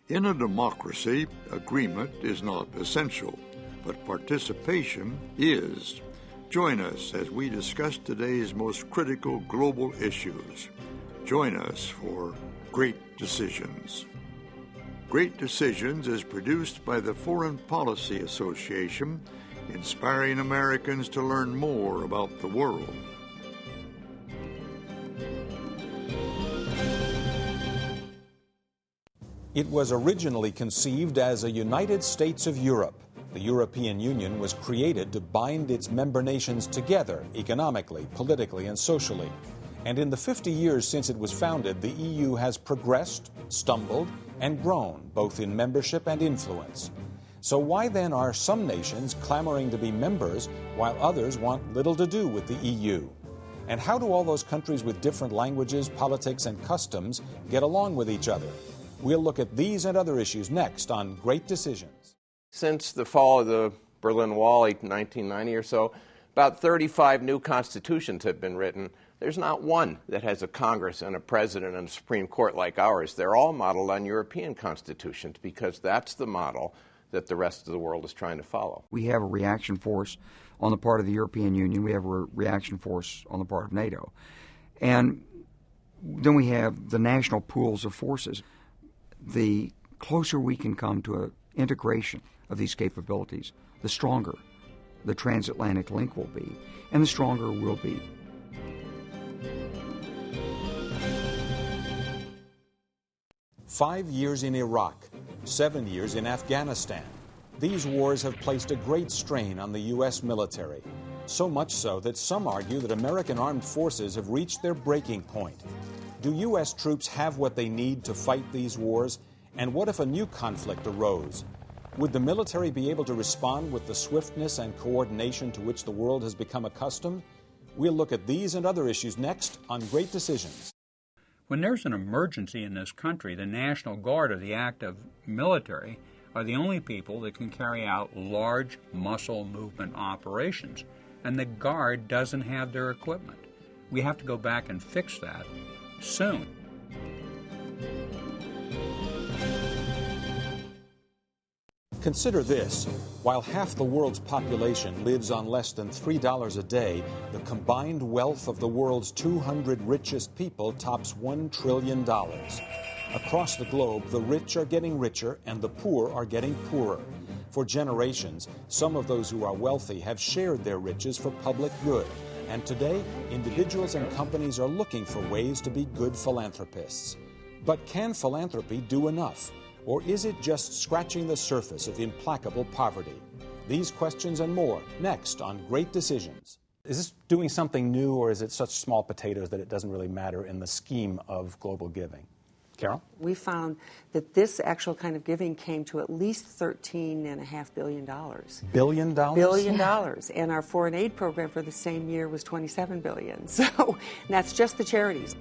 In a democracy, agreement is not essential, but participation is. Join us as we discuss today's most critical global issues. Join us for Great Decisions. Great Decisions is produced by the Foreign Policy Association, inspiring Americans to learn more about the world. It was originally conceived as a United States of Europe. The European Union was created to bind its member nations together economically, politically, and socially. And in the 50 years since it was founded, the EU has progressed, stumbled, and grown, both in membership and influence. So why then are some nations clamoring to be members while others want little to do with the EU? And how do all those countries with different languages, politics, and customs get along with each other? We'll look at these and other issues next on Great Decisions. Since the fall of the Berlin Wall in 1990 or so, about 35 new constitutions have been written. There's not one that has a Congress and a president and a Supreme Court like ours. They're all modeled on European constitutions because that's the model that the rest of the world is trying to follow. We have a reaction force on the part of the European Union. We have a reaction force on the part of NATO. And then we have the national pools of forces. The closer we can come to an integration of these capabilities, the stronger the transatlantic link will be, and the stronger we'll be. "5 years in Iraq, 7 years in Afghanistan. These wars have placed a great strain on the U.S. military, so much so that some argue that American armed forces have reached their breaking point. Do U.S. troops have what they need to fight these wars? And what if a new conflict arose? Would the military be able to respond with the swiftness and coordination to which the world has become accustomed? We'll look at these and other issues next on Great Decisions. When there's an emergency in this country, the National Guard or the active military are the only people that can carry out large muscle movement operations. And the Guard doesn't have their equipment. We have to go back and fix that soon. Consider this. While half the world's population lives on less than $3 a day, the combined wealth of the world's 200 richest people tops $1 trillion. Across the globe, the rich are getting richer and the poor are getting poorer. For generations, some of those who are wealthy have shared their riches for public good. And today, individuals and companies are looking for ways to be good philanthropists. But can philanthropy do enough? Or is it just scratching the surface of implacable poverty? These questions and more next on Great Decisions. Is this doing something new, or is it such small potatoes that it doesn't really matter in the scheme of global giving? Carol? We found that this actual kind of giving came to at least $13.5 billion. Billion dollars? Billion dollars. And our foreign aid program for the same year was $27 billion. So that's just the charities.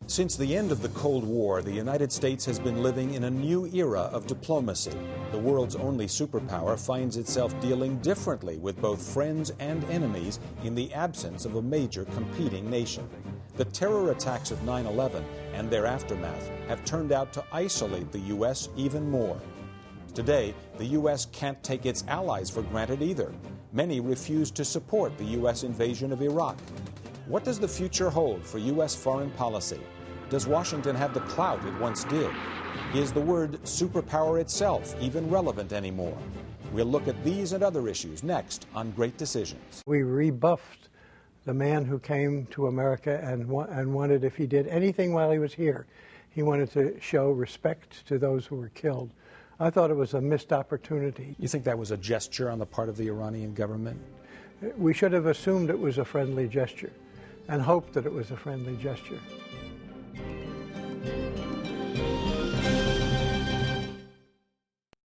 Since the end of the Cold War, the United States has been living in a new era of diplomacy. The world's only superpower finds itself dealing differently with both friends and enemies in the absence of a major competing nation. The terror attacks of 9/11 and their aftermath have turned out to isolate the U.S. even more. Today, the U.S. can't take its allies for granted either. Many refuse to support the U.S. invasion of Iraq. What does the future hold for U.S. foreign policy? Does Washington have the clout it once did? Is the word superpower itself even relevant anymore? We'll look at these and other issues next on Great Decisions. We rebuffed the man who came to America and wanted, if he did anything while he was here, he wanted to show respect to those who were killed. I thought it was a missed opportunity. You think that was a gesture on the part of the Iranian government? We should have assumed it was a friendly gesture and hoped that it was a friendly gesture.